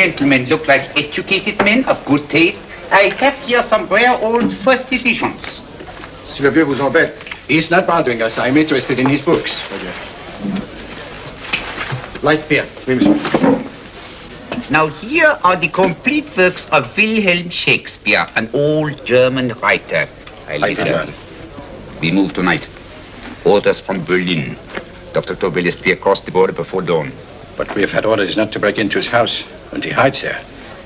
gentlemen look like educated men of good taste, I have here some rare old first editions. Si le vieux vous embête. He's not bothering us. I'm interested in his books. Light beer. Oui, monsieur. Now here are the complete works of Wilhelm Shakespeare, an old German writer. We move tonight. Orders from Berlin. Dr. Tobel is to be across the border before dawn. But we have had orders not to break into his house, and he hides there.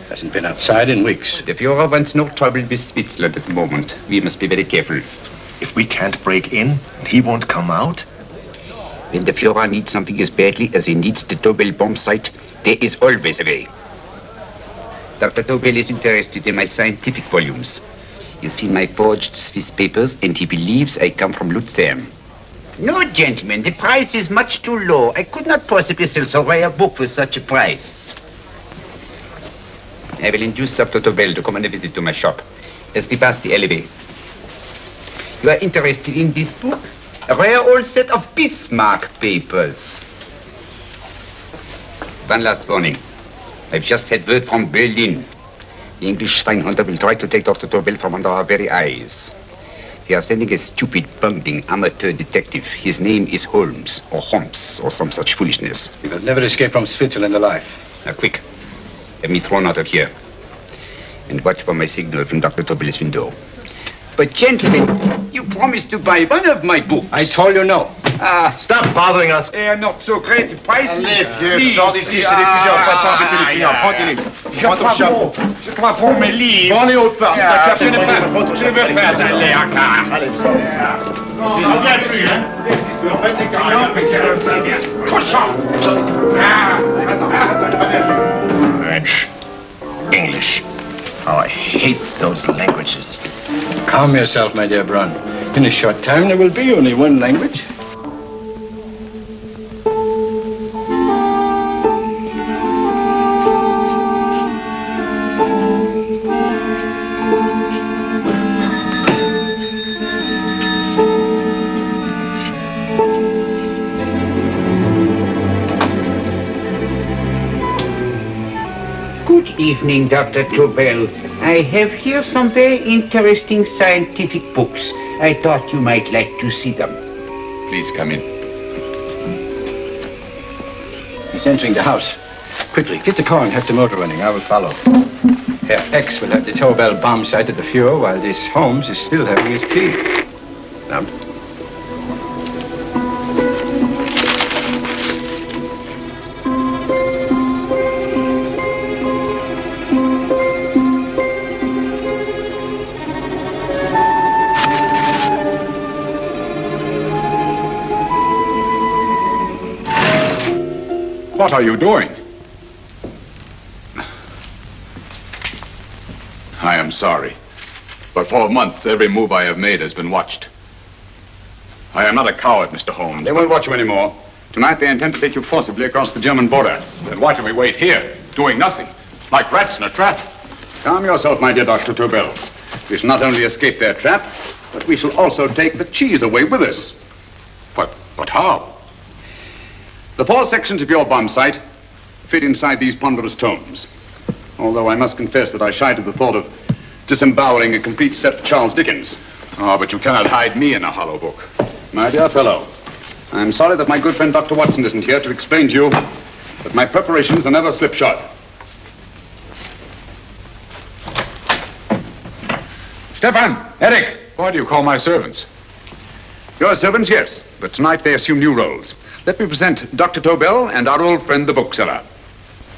Hasn't been outside in weeks. The Führer wants no trouble with Switzerland at the moment. We must be very careful. If we can't break in, he won't come out? When the Führer needs something as badly as he needs the Tobel bomb site, there is always a way. Dr. Tobel is interested in my scientific volumes. He's seen my forged Swiss papers, and he believes I come from Lucerne. No, gentlemen, the price is much too low. I could not possibly sell so rare a book for such a price. I will induce Dr. Tobel to come on a visit to my shop as we pass the alleyway. You are interested in this book? A rare old set of Bismarck papers. One last warning. I've just had word from Berlin. The English Schweinhunter will try to take Dr. Tobel from under our very eyes. They are sending a stupid, bungling amateur detective. His name is Holmes, or some such foolishness. He will never escape from Switzerland alive. Now, quick. Have me thrown out of here. And watch for my signal from Dr. Tobel's window. But, gentlemen, you promised to buy one of my books. I told you no. Stop bothering us. They are not so great prices. Allez, vieux, sors d'ici, c'est des fusils. On va pas embêter les clients. Prends tes livres. Prends ton chapeau. Je crois pour mes livres. Prends les hautes parts. C'est ta Je ne veux pas aller à car. Allez, sors d'ici. Tu n'en viens plus, hein? Tu embêtes les clients, mais c'est le plan. Cochon! Attends, French. English. Oh, I hate those languages. Calm yourself, my dear Braun. In a short time, there will be only one language. Good evening, Dr. Tobel. I have here some very interesting scientific books. I thought you might like to see them. Please come in. He's entering the house. Quickly, get the car and have the motor running. I will follow. Herr X will have the Tobel bomb site at the Führer while this Holmes is still having his tea. Now. What are you doing? I am sorry, but for months every move I have made has been watched. I am not a coward, Mr. Holmes. They won't watch you anymore. Tonight they intend to take you forcibly across the German border. Then why do we wait here, doing nothing, like rats in a trap? Calm yourself, my dear Dr. Tobel. We shall not only escape their trap, but we shall also take the cheese away with us. But how? The 4 sections of your bomb site fit inside these ponderous tomes. Although I must confess that I shied at the thought of disemboweling a complete set of Charles Dickens. Oh, but you cannot hide me in a hollow book. My dear fellow, I'm sorry that my good friend Dr. Watson isn't here to explain to you that my preparations are never slipshod. Stefan, Eric, why do you call my servants? Your servants, yes, but tonight they assume new roles. Let me present Dr. Tobel and our old friend, the bookseller.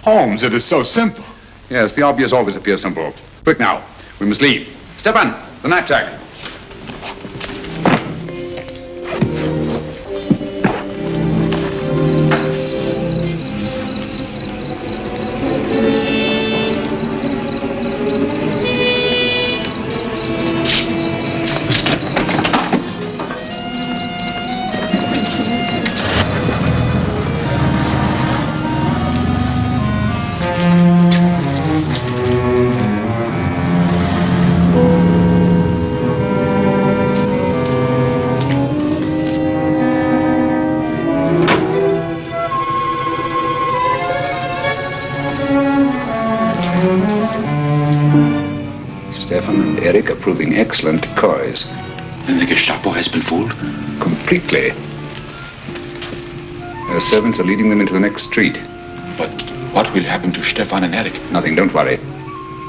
Holmes, it is so simple. Yes, the obvious always appears simple. Quick now, we must leave. Stefan, the knapsack. Eric are proving excellent decoys. Then the Gestapo has been fooled? Completely. Their servants are leading them into the next street. But what will happen to Stefan and Eric? Nothing, don't worry.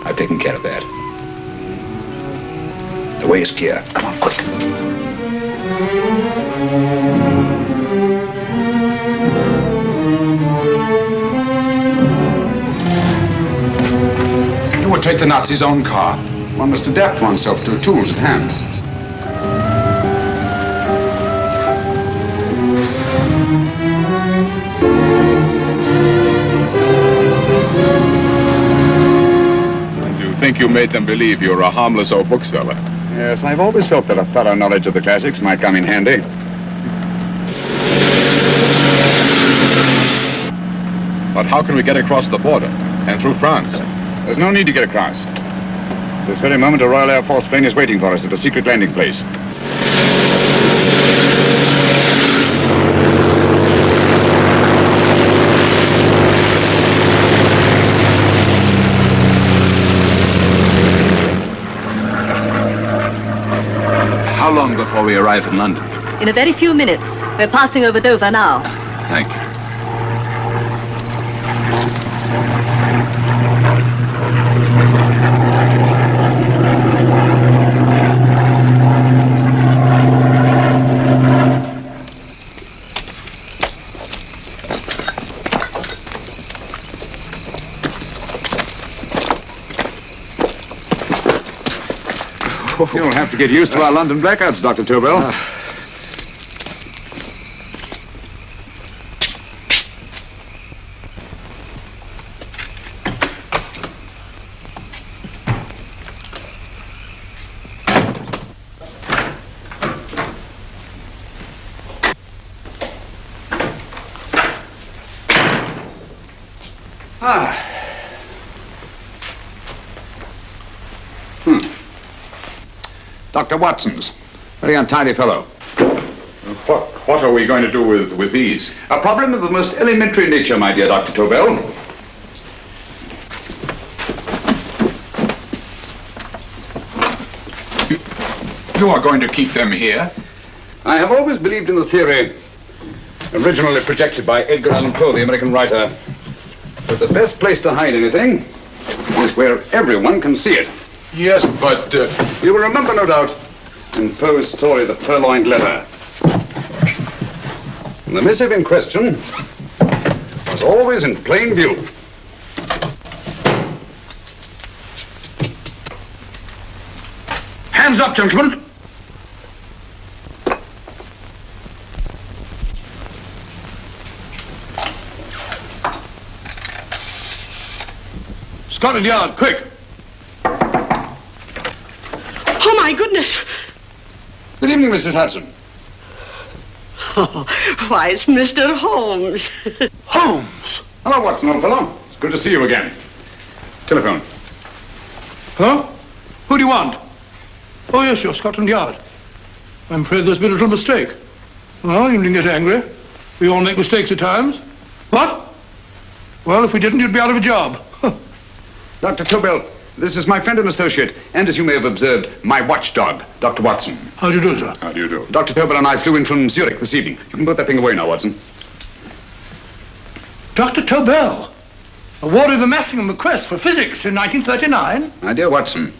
I've taken care of that. The way is clear. Come on, quick. You would take the Nazis' own car. One must adapt oneself to the tools at hand. You think you made them believe you're a harmless old bookseller? Yes, I've always felt that a thorough knowledge of the classics might come in handy. But how can we get across the border and through France? There's no need to get across. This very moment, a Royal Air Force plane is waiting for us at a secret landing place. How long before we arrive in London? In a very few minutes. We're passing over Dover now. Thank you. You'll have to get used to our London blackouts, Dr. Tobel. Dr. Watson's. Very untidy fellow. What are we going to do with these? A problem of the most elementary nature, my dear Dr. Tobel. You are going to keep them here? I have always believed in the theory, originally projected by Edgar Allan Poe, the American writer, that the best place to hide anything is where everyone can see it. Yes, but... You will remember, no doubt, in Poe's story, The Purloined Letter. The missive in question was always in plain view. Hands up, gentlemen. Scotland Yard, quick. Oh, my goodness. Good evening, Mrs. Hudson. Oh, why, it's Mr. Holmes. Holmes. Hello, Watson, old fellow. It's good to see you again. Telephone. Hello? Who do you want? Oh, yes, you're Scotland Yard. I'm afraid there's been a little mistake. Well, you needn't get angry. We all make mistakes at times. What? Well, if we didn't, you'd be out of a job. Dr. Tobel, this is my friend and associate, and as you may have observed, my watchdog, Dr. Watson. How do you do, sir? How do you do? Dr. Tobel and I flew in from Zurich this evening. You can put that thing away now, Watson. Dr. Tobel, awarded the Massingham Bequest for physics in 1939. My dear Watson,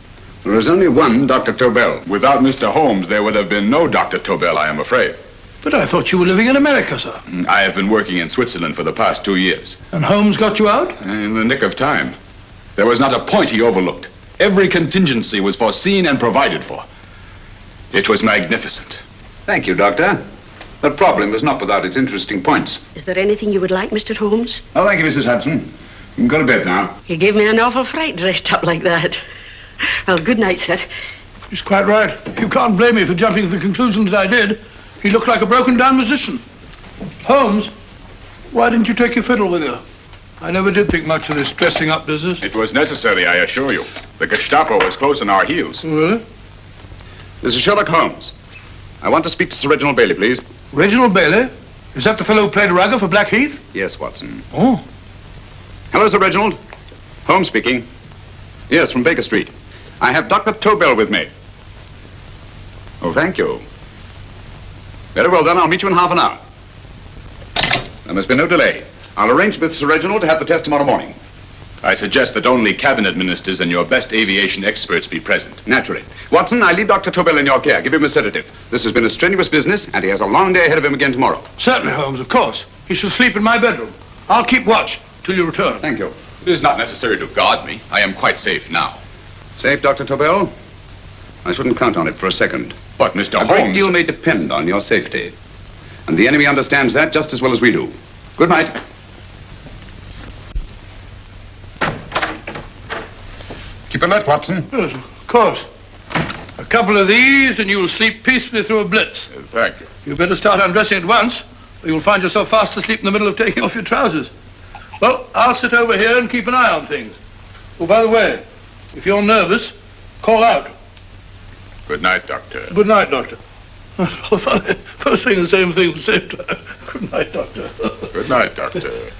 there is only one Dr. Tobel. Without Mr. Holmes, there would have been no Dr. Tobel, I am afraid. But I thought you were living in America, sir. I have been working in Switzerland for the past 2 years. And Holmes got you out? In the nick of time. There was not a point he overlooked. Every contingency was foreseen and provided for. It was magnificent. Thank you, Doctor. The problem is not without its interesting points. Is there anything you would like, Mr. Holmes? Oh, thank you, Mrs. Hudson. You can go to bed now. You gave me an awful fright dressed up like that. Well, good night, sir. He's quite right. You can't blame me for jumping to the conclusion that I did. He looked like a broken-down musician. Holmes, why didn't you take your fiddle with you? I never did think much of this dressing-up business. It was necessary, I assure you. The Gestapo was close on our heels. Really? This is Sherlock Holmes. I want to speak to Sir Reginald Bailey, please. Reginald Bailey? Is that the fellow who played Rugger for Blackheath? Yes, Watson. Oh. Hello, Sir Reginald. Holmes speaking. Yes, from Baker Street. I have Dr. Tobel with me. Oh, thank you. Very well, then. I'll meet you in half an hour. There must be no delay. I'll arrange with Sir Reginald to have the test tomorrow morning. I suggest that only cabinet ministers and your best aviation experts be present. Naturally. Watson, I leave Dr. Tobel in your care. Give him a sedative. This has been a strenuous business, and he has a long day ahead of him again tomorrow. Certainly, Holmes, of course. He shall sleep in my bedroom. I'll keep watch till you return. Thank you. It is not necessary to guard me. I am quite safe now. Safe, Dr. Tobel? I shouldn't count on it for a second. But, Mr. Holmes... A great deal may depend on your safety. And the enemy understands that just as well as we do. Good night. Keep alert, Watson. Yes, of course. A couple of these and you'll sleep peacefully through a blitz. Thank you. You better start undressing at once, or you'll find yourself fast asleep in the middle of taking off your trousers. Well, I'll sit over here and keep an eye on things. Oh, by the way, if you're nervous, call out. Good night, Doctor. Good night, Doctor. Both saying the same thing at the same time. Good night, Doctor. Good night, Doctor.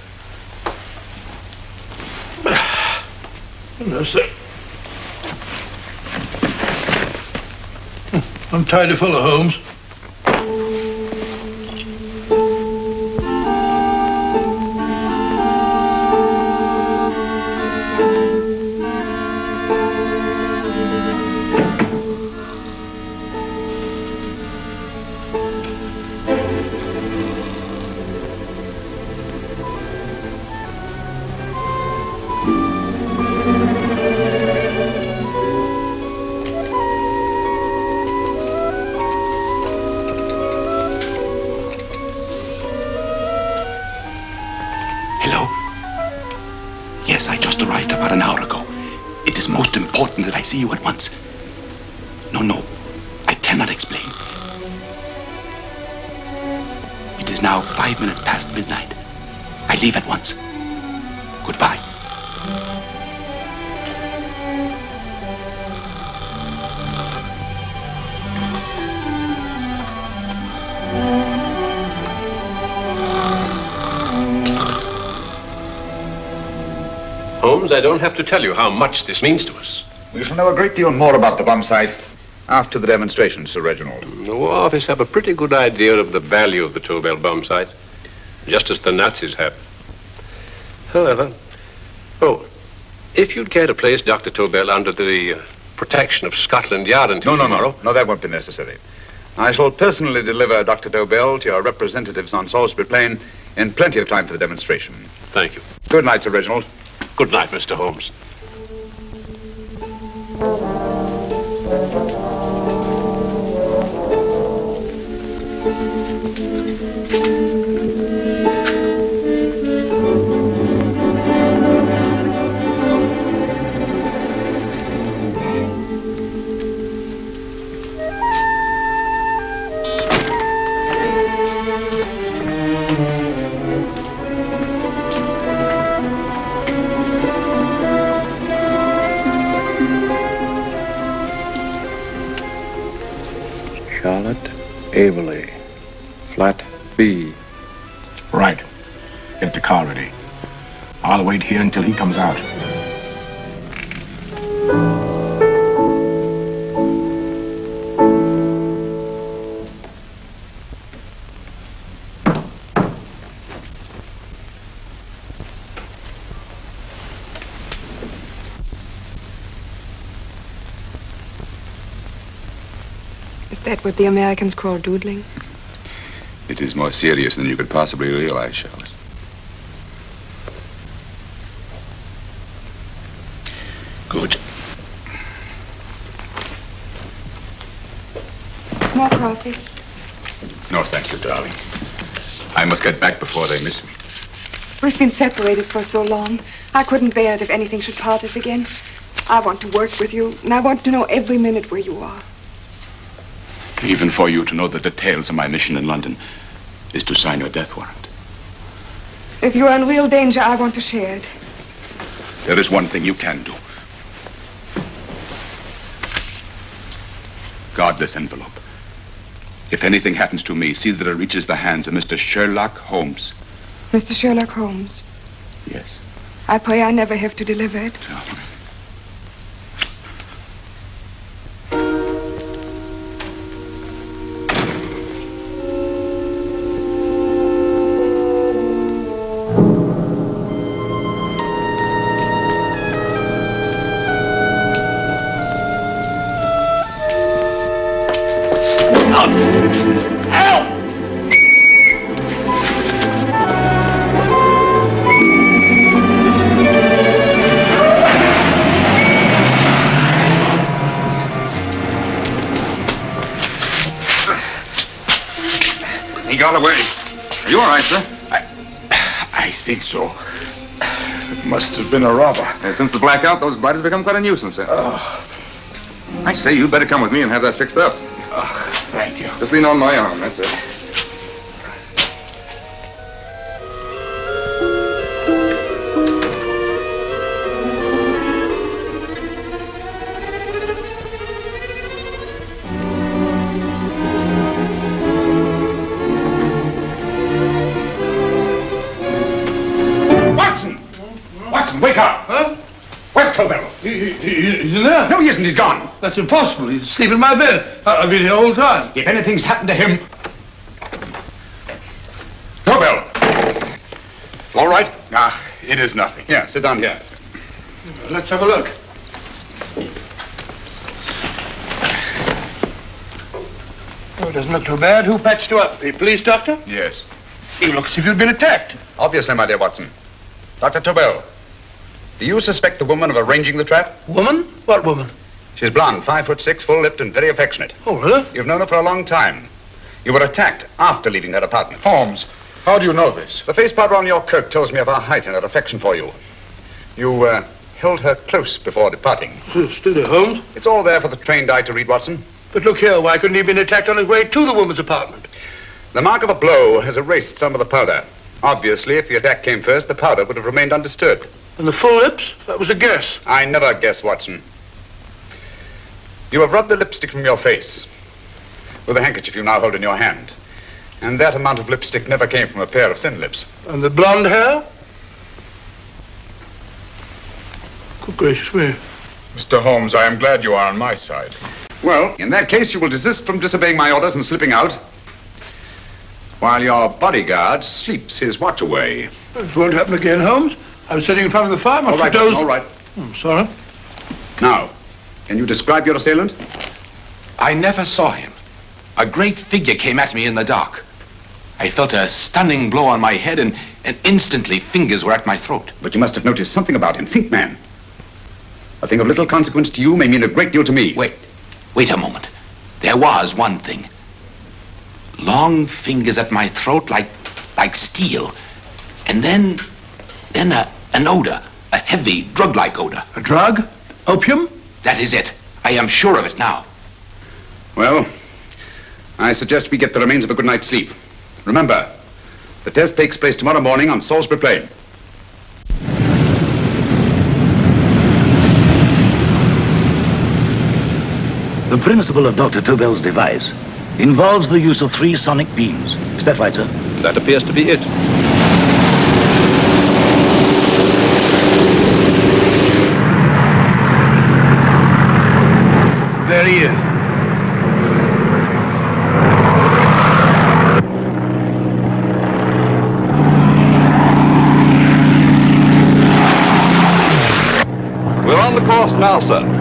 No, sir. I'm tidy full of Holmes. Yes, I just arrived about an hour ago. It is most important that I see you at once. No, I cannot explain. It is now 5 minutes past midnight. I leave at once. Goodbye. Holmes, I don't have to tell you how much this means to us. We shall know a great deal more about the bomb site after the demonstration, Sir Reginald. The War Office have a pretty good idea of the value of the Tobel bomb site, just as the Nazis have. However, if you'd care to place Dr. Tobel under the protection of Scotland Yard until tomorrow... No, that won't be necessary. I shall personally deliver Dr. Tobel to your representatives on Salisbury Plain in plenty of time for the demonstration. Thank you. Good night, Sir Reginald. Good night, Mr. Holmes. Charlotte Averley, flat B. Right. Get the car ready. I'll wait here until he comes out. Is that what the Americans call doodling? It is more serious than you could possibly realize, Charlotte. Good. More coffee? No, thank you, darling. I must get back before they miss me. We've been separated for so long. I couldn't bear it if anything should part us again. I want to work with you, and I want to know every minute where you are. Even for you to know the details of my mission in London is to sign your death warrant. If you're in real danger, I want to share it. There is one thing you can do. Guard this envelope. If anything happens to me, see that it reaches the hands of Mr. Sherlock Holmes. Mr. Sherlock Holmes? Yes. I pray I never have to deliver it. Help! He got away. Are you all right, sir? I think so. It must have been a robber. Since the blackout, those bodies become quite a nuisance, sir. I say, you better come with me and have that fixed up. Thank you. Just lean on my arm, that's it. Watson, wake up! Huh? Where's Tobel? He's in there. No, he isn't. He's gone. That's impossible. He's asleep in my bed. I've been here all the time. If anything's happened to him... Tobel! All right? Ah, it is nothing. Yeah, sit down here. Let's have a look. Oh, it doesn't look too bad. Who patched you up? The police doctor? Yes. You look as if you'd been attacked. Obviously, my dear Watson. Dr. Tobel, do you suspect the woman of arranging the trap? Woman? What woman? She's blonde, 5'6", full-lipped, and very affectionate. Oh, really? You've known her for a long time. You were attacked after leaving her apartment. Holmes, how do you know this? The face powder on your coat tells me of her height and her affection for you. You held her close before departing. Steady, Holmes. It's all there for the trained eye to read, Watson. But look here, why couldn't he have been attacked on his way to the woman's apartment? The mark of a blow has erased some of the powder. Obviously, if the attack came first, the powder would have remained undisturbed. And the full lips? That was a guess. I never guess, Watson. You have rubbed the lipstick from your face with the handkerchief you now hold in your hand. And that amount of lipstick never came from a pair of thin lips. And the blonde hair? Good gracious me. Mr. Holmes, I am glad you are on my side. Well, in that case, you will desist from disobeying my orders and slipping out while your bodyguard sleeps his watch away. It won't happen again, Holmes. I was sitting in front of the fire. All right, Watson, all right. Sorry. Now, can you describe your assailant? I never saw him. A great figure came at me in the dark. I felt a stunning blow on my head, and instantly fingers were at my throat. But you must have noticed something about him. Think, man. A thing of little consequence to you may mean a great deal to me. Wait a moment. There was one thing. Long fingers at my throat like steel. And then an odor, a heavy, drug-like odor. A drug? Opium? That is it. I am sure of it now. Well, I suggest we get the remains of a good night's sleep. Remember, the test takes place tomorrow morning on Salisbury Plain. The principle of Dr. Tobel's device involves the use of 3 sonic beams. Is that right, sir? That appears to be it. There he is. We're on the course now, sir.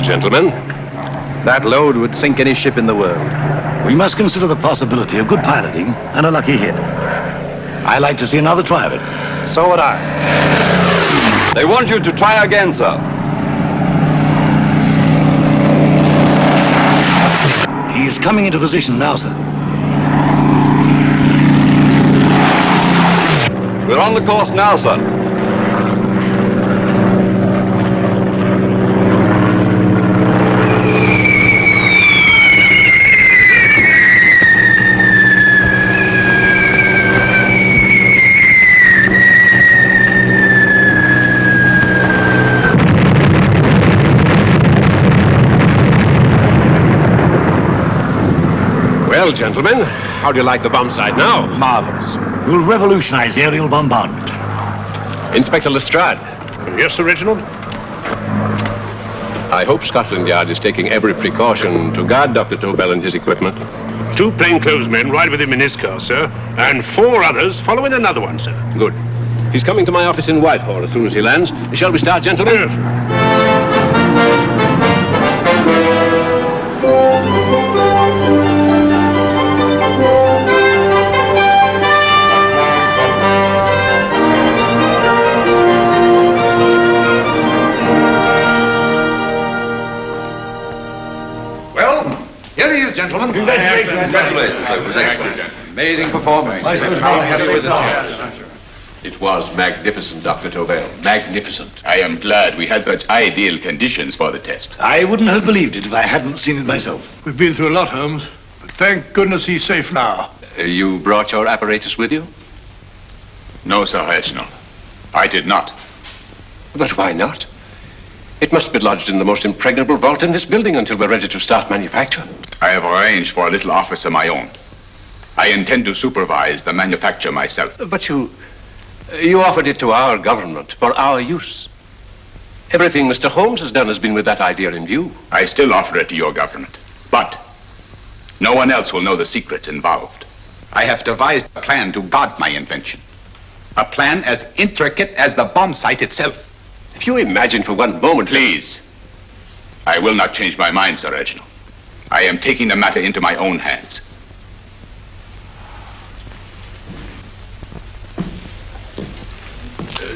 Gentlemen, that load would sink any ship in the world. We must consider the possibility of good piloting and a lucky hit. I like to see another try of it. So would I. They want you to try again, sir. He is coming into position now, sir. We're on the course now, sir. Well, gentlemen, how do you like the bomb sight now? Marvelous. will revolutionize aerial bombardment. Inspector Lestrade. Yes, Sir Reginald? I hope Scotland Yard is taking every precaution to guard Dr. Tobel and his equipment. 2 plainclothesmen ride with him in his car, sir, and 4 others follow in another one, sir. Good. He's coming to my office in Whitehall as soon as he lands. Shall we start, gentlemen? Yes. Here he is, gentlemen. Congratulations, sir. It was excellent. Amazing performance. It was magnificent, Dr. Tobel. Magnificent. I am glad we had such ideal conditions for the test. I wouldn't have believed it if I hadn't seen it myself. We've been through a lot, Holmes, but thank goodness he's safe now. You brought your apparatus with you? No, Sir Reginald. I did not. But why not? It must be lodged in the most impregnable vault in this building until we're ready to start manufacture. I have arranged for a little office of my own. I intend to supervise the manufacture myself. But you offered it to our government for our use. Everything Mr. Holmes has done has been with that idea in view. I still offer it to your government. But no one else will know the secrets involved. I have devised a plan to guard my invention. A plan as intricate as the bomb site itself. If you imagine for one moment... Please. I will not change my mind, Sir Reginald. I am taking the matter into my own hands.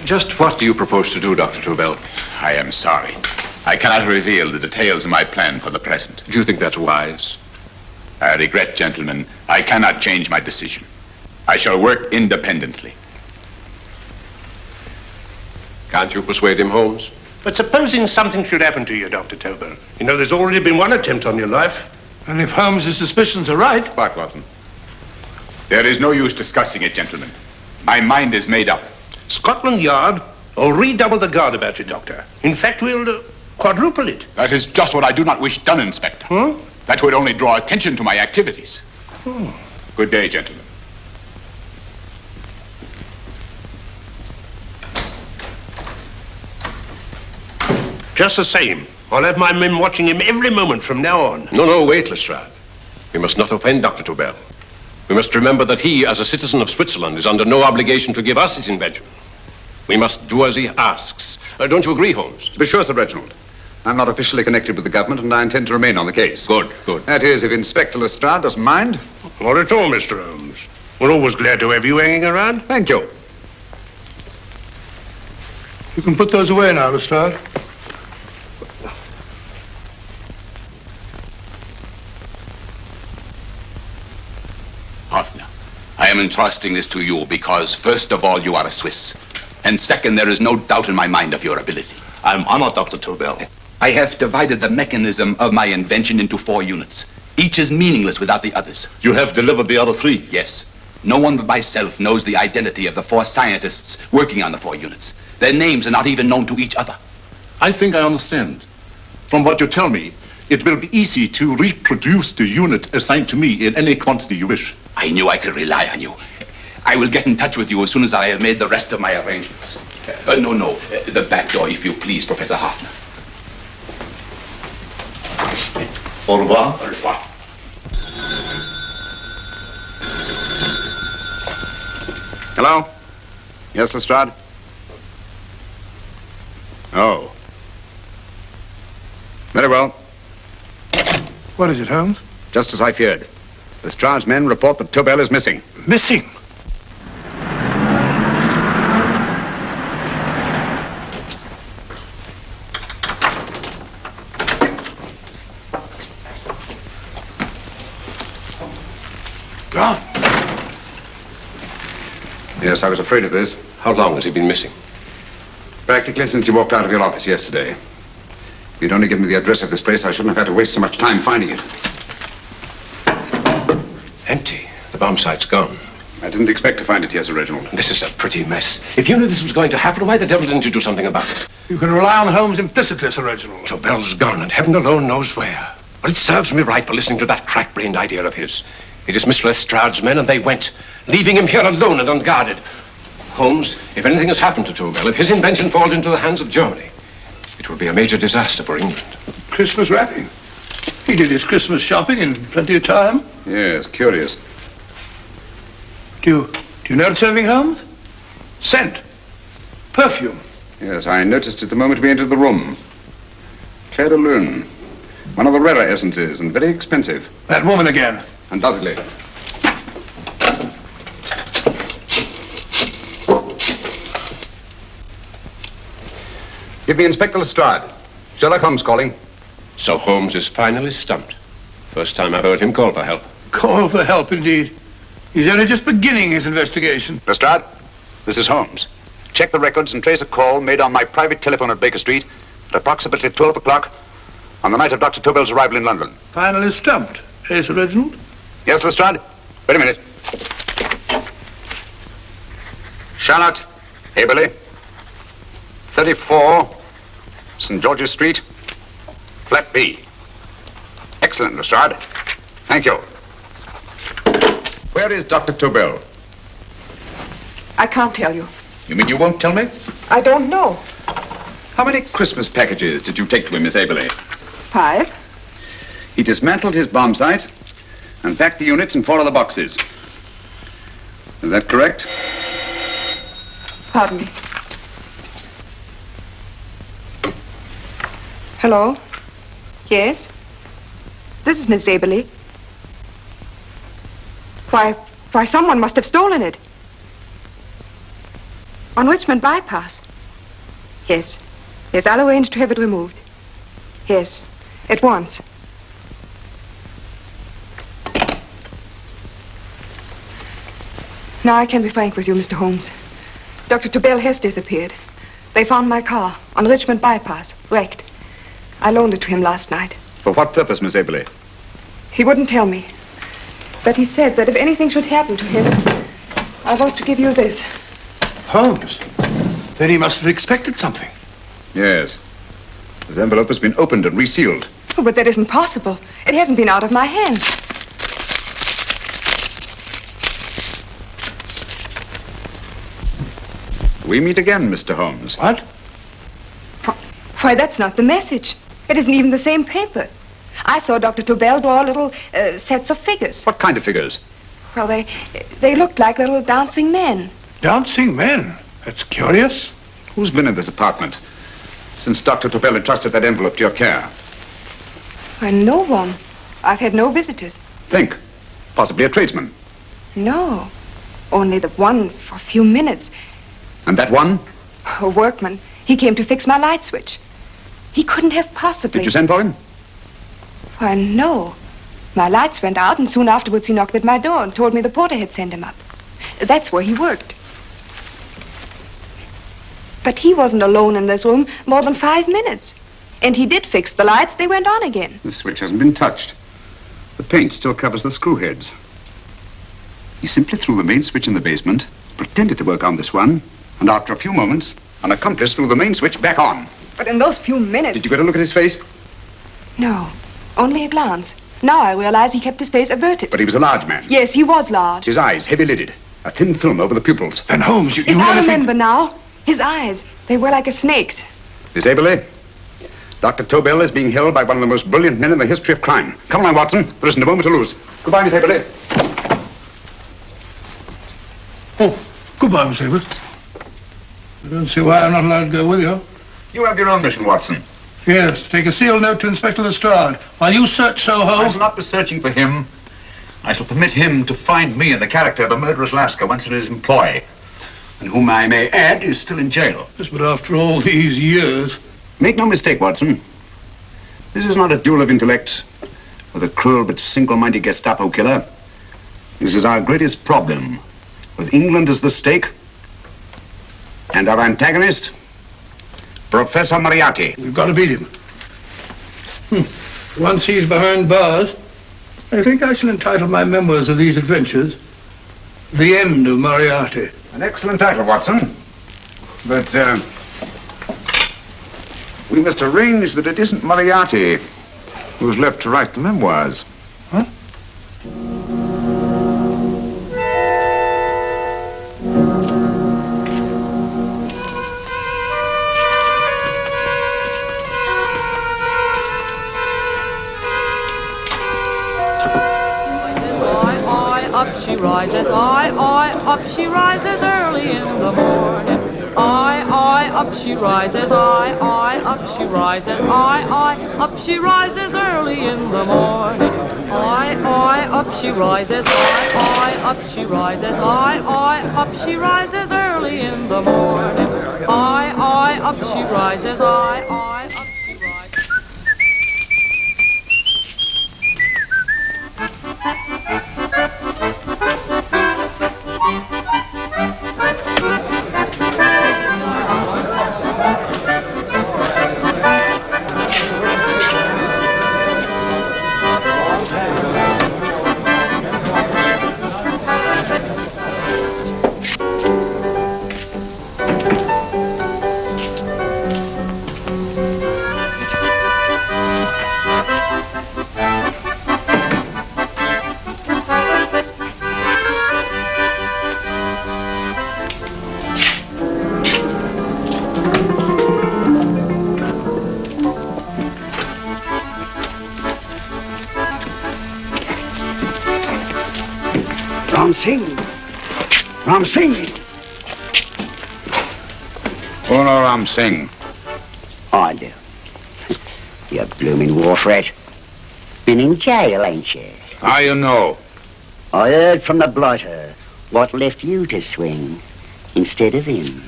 Just what do you propose to do, Dr. Tobel? I am sorry. I cannot reveal the details of my plan for the present. Do you think that's wise? I regret, gentlemen, I cannot change my decision. I shall work independently. Can't you persuade him, Holmes? But supposing something should happen to you, Dr. Tobel. You know, there's already been one attempt on your life. And if Holmes' suspicions are right... What, Watson? There is no use discussing it, gentlemen. My mind is made up. Scotland Yard will redouble the guard about you, Doctor. In fact, we'll quadruple it. That is just what I do not wish done, Inspector. Huh? That would only draw attention to my activities. Good day, gentlemen. Just the same, I'll have my men watching him every moment from now on. No, wait, Lestrade. We must not offend Dr. Tobel. We must remember that he, as a citizen of Switzerland, is under no obligation to give us his invention. We must do as he asks. Don't you agree, Holmes? To be sure, Sir Reginald. I'm not officially connected with the government, and I intend to remain on the case. Good. That is, if Inspector Lestrade doesn't mind. Not at all, Mr. Holmes. We're always glad to have you hanging around. Thank you. You can put those away now, Lestrade. Hoffner, I am entrusting this to you because, first of all, you are a Swiss. And second, there is no doubt in my mind of your ability. I'm honored, Dr. Tobel. I have divided the mechanism of my invention into 4 units. Each is meaningless without the others. You have delivered the other 3? Yes. No one but myself knows the identity of the 4 scientists working on the 4 units. Their names are not even known to each other. I think I understand. From what you tell me, it will be easy to reproduce the unit assigned to me in any quantity you wish. I knew I could rely on you. I will get in touch with you as soon as I have made the rest of my arrangements. No. The back door, if you please, Professor Hoffner. Au revoir. Au revoir. Hello? Yes, Lestrade? Oh. Very well. What is it, Holmes? Just as I feared. Lestrade's men report that Tobel is missing. Missing? Gone. Yes, I was afraid of this. How long has he been missing? Practically since he walked out of your office yesterday. If you'd only given me the address of this place, I shouldn't have had to waste so much time finding it. Empty. The bomb site's gone. I didn't expect to find it here, Sir Reginald. This is a pretty mess. If you knew this was going to happen, why the devil didn't you do something about it? You can rely on Holmes implicitly, Sir Reginald. Tobel's gone, and heaven alone knows where. Well, it serves me right for listening to that crack-brained idea of his. He dismissed Lestrade's men and they went, leaving him here alone and unguarded. Holmes, if anything has happened to Tobel, if his invention falls into the hands of Germany, it will be a major disaster for England. Christmas wrapping. He did his Christmas shopping in plenty of time. Yes, curious. Do you notice anything, Holmes? Scent. Perfume. Yes, I noticed it the moment we entered the room. Claire de Lune. One of the rarer essences and very expensive. That woman again. Undoubtedly. Give me Inspector Lestrade. Sherlock Holmes calling. So Holmes is finally stumped. First time I heard him call for help. Call for help, indeed. He's only just beginning his investigation. Lestrade, this is Holmes. Check the records and trace a call made on my private telephone at Baker Street at approximately 12 o'clock on the night of Dr. Tobel's arrival in London. Finally stumped. Eh, Sir Reginald? Yes, Lestrade? Wait a minute. Charlotte Haberley, 34 St. George's Street, flat B. Excellent, Lestrade. Thank you. Where is Dr. Tobel? I can't tell you. You mean you won't tell me? I don't know. How many Christmas packages did you take to him, Miss Haberley? 5. He dismantled his bomb site and packed the units in 4 other boxes. Is that correct? Pardon me. Hello? Yes? This is Miss Haberley. Why, someone must have stolen it. On Richmond Bypass. Yes. Yes, I'll arrange to have it removed. Yes, at once. Now I can be frank with you, Mr. Holmes. Dr. Tobel has disappeared. They found my car on Richmond Bypass, wrecked. I loaned it to him last night. For what purpose, Miss Haberley? He wouldn't tell me. But he said that if anything should happen to him, I was to give you this. Holmes? Then he must have expected something. Yes. This envelope has been opened and resealed. Oh, but that isn't possible. It hasn't been out of my hands. We meet again, Mr. Holmes. What? Why, that's not the message. It isn't even the same paper. I saw Dr. Tobel draw little sets of figures. What kind of figures? Well, they looked like little dancing men. Dancing men? That's curious. Who's been in this apartment since Dr. Tobel entrusted that envelope to your care? Why, no one. I've had no visitors. Think. Possibly a tradesman. No. Only the one for a few minutes. And that one? A workman. He came to fix my light switch. He couldn't have possibly... Did you send for him? Why, no. My lights went out, and soon afterwards he knocked at my door and told me the porter had sent him up. That's where he worked. But he wasn't alone in this room more than 5 minutes. And he did fix the lights. They went on again. The switch hasn't been touched. The paint still covers the screw heads. He simply threw the main switch in the basement, pretended to work on this one, and after a few moments, an accomplice threw the main switch back on. But in those few minutes... Did you get a look at his face? No, only a glance. Now I realize he kept his face averted. But he was a large man. Yes, he was large. His eyes heavy-lidded. A thin film over the pupils. Then Holmes, you I really remember now. His eyes, they were like a snake's. Miss Haberley, Dr. Tobel is being held by one of the most brilliant men in the history of crime. Come along, Watson. There isn't a moment to lose. Goodbye, Miss Haberley. Oh, goodbye, Miss Haberley. I don't see why I'm not allowed to go with you. You have your own mission, Watson. Yes, take a sealed note to Inspector Lestrade. While you search Soho... I shall not be searching for him. I shall permit him to find me in the character of a murderous Lascar once in his employ, and whom I may add is still in jail. Yes, but after all these years... Make no mistake, Watson. This is not a duel of intellects with a cruel but single-minded Gestapo killer. This is our greatest problem, with England as the stake, and our antagonist, Professor Moriarty. We've got to beat him. Once he's behind bars, I think I shall entitle my memoirs of these adventures, The End of Moriarty. An excellent title, Watson. But, we must arrange that it isn't Moriarty who's left to write the memoirs. Huh? rises, I, up she rises early in the morning. I, up she rises, I, up she rises, I, up she rises early in the morning. I, up she rises, I, up she rises, I, up she rises early in the morning. I, up she rises, I, up she rises. Ram Singh. Who know Ram Singh? I do. You blooming war threat. Been in jail, ain't you? How you know? I heard from the blighter what left you to swing instead of him.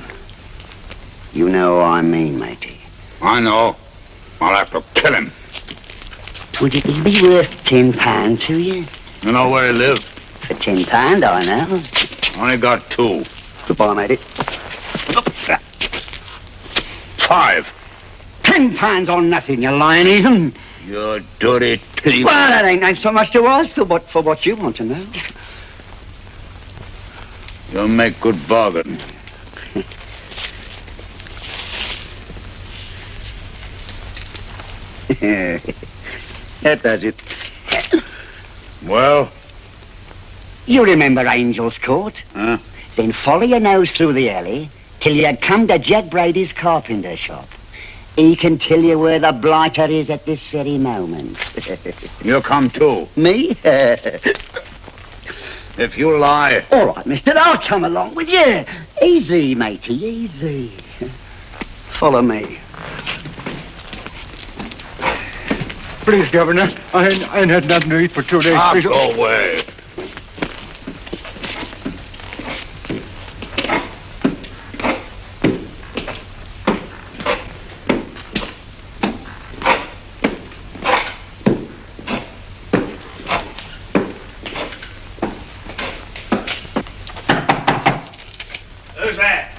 You know what I mean, matey. I know. I'll have to kill him. Would it be worth £10 to you? You know where he lives? For £10, I know. Only got 2. Goodbye, matey. 5. £10 on nothing, you lying heathen. You dirty thief. Well, that ain't so much to ask for what you want to know. You'll make good bargain. That does it. Well? You remember Angel's Court? Huh? Then follow your nose through the alley till you come to Jack Brady's carpenter shop. He can tell you where the blighter is at this very moment. You come too. Me? If you lie... All right, mister, I'll come along with you. Easy, matey, easy. Follow me. Please, Governor, I ain't had nothing to eat for 2 days. Please. Go away. Who's that?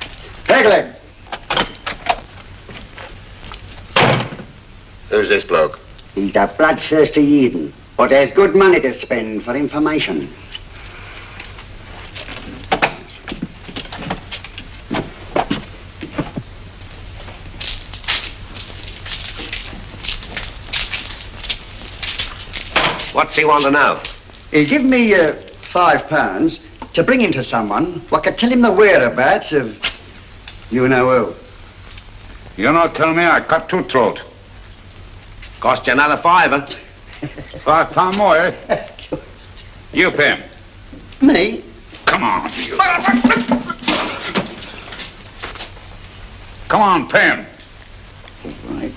Pegleg. Who's this bloke? He's a bloodthirsty heathen, but there's good money to spend for information. What's he want to know? He give me £5 to bring him to someone what could tell him the whereabouts of you know who. You not tell me I cut 2 throat. Cost you another £5. £5 more, eh? You pay him. Me? Come on, you. Come on, pay him. Right.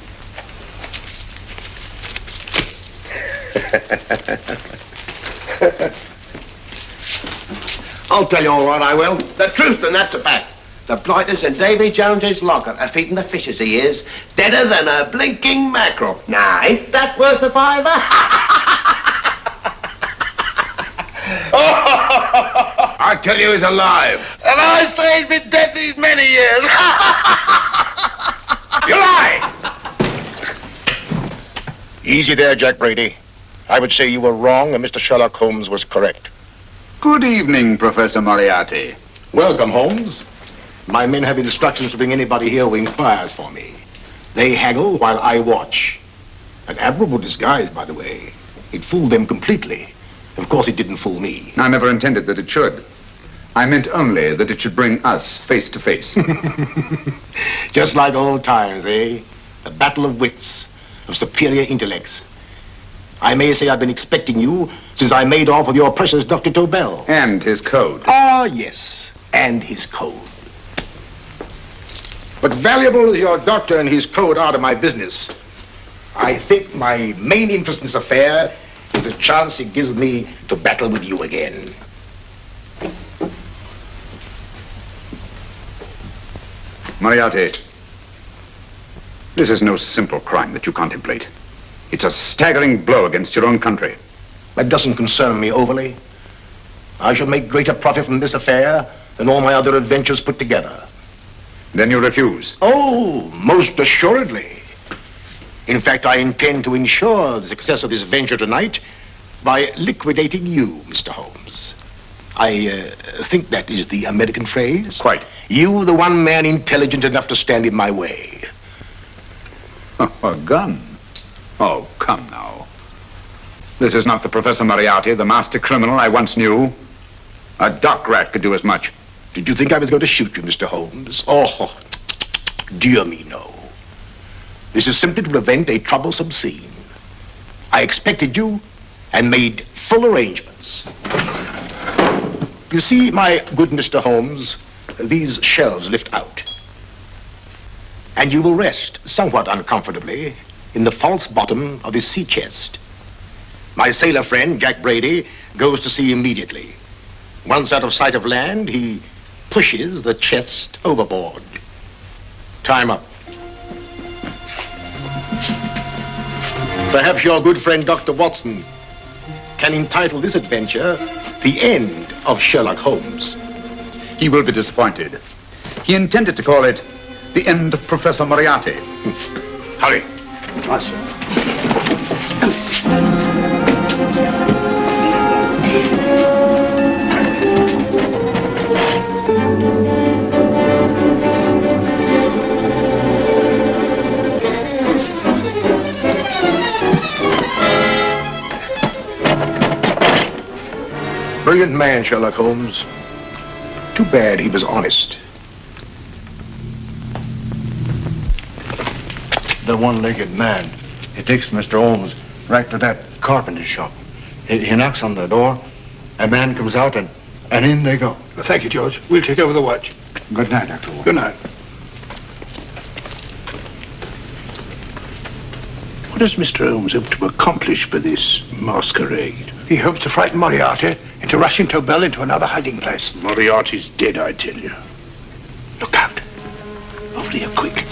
I'll tell you all right, I will. The truth, and that's a fact. The blighters in Davy Jones's locker are feeding the fishes, he is. Deader than a blinking mackerel. Now, ain't that worth a £5? I tell you he's alive. And I say he's been dead these many years. You lie! Easy there, Jack Brady. I would say you were wrong and Mr. Sherlock Holmes was correct. Good evening, Professor Moriarty. Welcome, Holmes. My men have instructions to bring anybody here who inquires for me. They haggle while I watch. An admirable disguise, by the way. It fooled them completely. Of course, it didn't fool me. I never intended that it should. I meant only that it should bring us face to face. Just like old times, eh? A battle of wits, of superior intellects. I may say I've been expecting you since I made off with your precious Dr. Tobel. And his code. Ah, yes, and his code. But valuable as your doctor and his code are to my business, I think my main interest in this affair is the chance it gives me to battle with you again. Moriarty, this is no simple crime that you contemplate. It's a staggering blow against your own country. That doesn't concern me overly. I shall make greater profit from this affair than all my other adventures put together. Then you refuse? Oh, most assuredly. In fact, I intend to ensure the success of this venture tonight by liquidating you, Mr. Holmes. I think that is the American phrase. Quite. You, the one man intelligent enough to stand in my way. A gun? Oh, come now. This is not the Professor Moriarty, the master criminal I once knew. A dock rat could do as much. Did you think I was going to shoot you, Mr. Holmes? Oh, dear me, no. This is simply to prevent a troublesome scene. I expected you and made full arrangements. You see, my good Mr. Holmes, these shelves lift out. And you will rest somewhat uncomfortably in the false bottom of his sea chest. My sailor friend, Jack Brady, goes to sea immediately. Once out of sight of land, he pushes the chest overboard. Time up. Perhaps your good friend, Dr. Watson, can entitle this adventure The End of Sherlock Holmes. He will be disappointed. He intended to call it The End of Professor Moriarty. Hurry. Brilliant man, Sherlock Holmes. Too bad he was honest. The one-legged man. He takes Mr. Holmes right to that carpenter shop. He knocks on the door, a man comes out, and in they go. Well, thank you, George. We'll take over the watch. Good night, Dr. Watson. Good night. What does Mr. Holmes hope to accomplish by this masquerade? He hopes to frighten Moriarty into rushing Tobel into another hiding place. Moriarty's dead, I tell you. Look out. Over here, quick.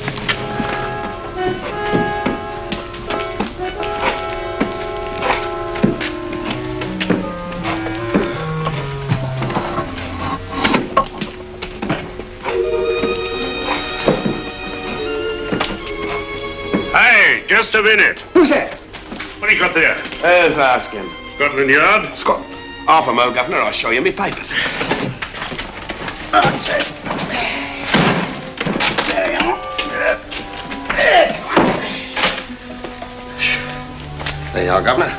Hey, just a minute. Who's that? What do you got there? Who's asking? Scotland Yard? Scotland. Half a mo, Governor. I'll show you me papers. That's it. There you are. There you are, Governor.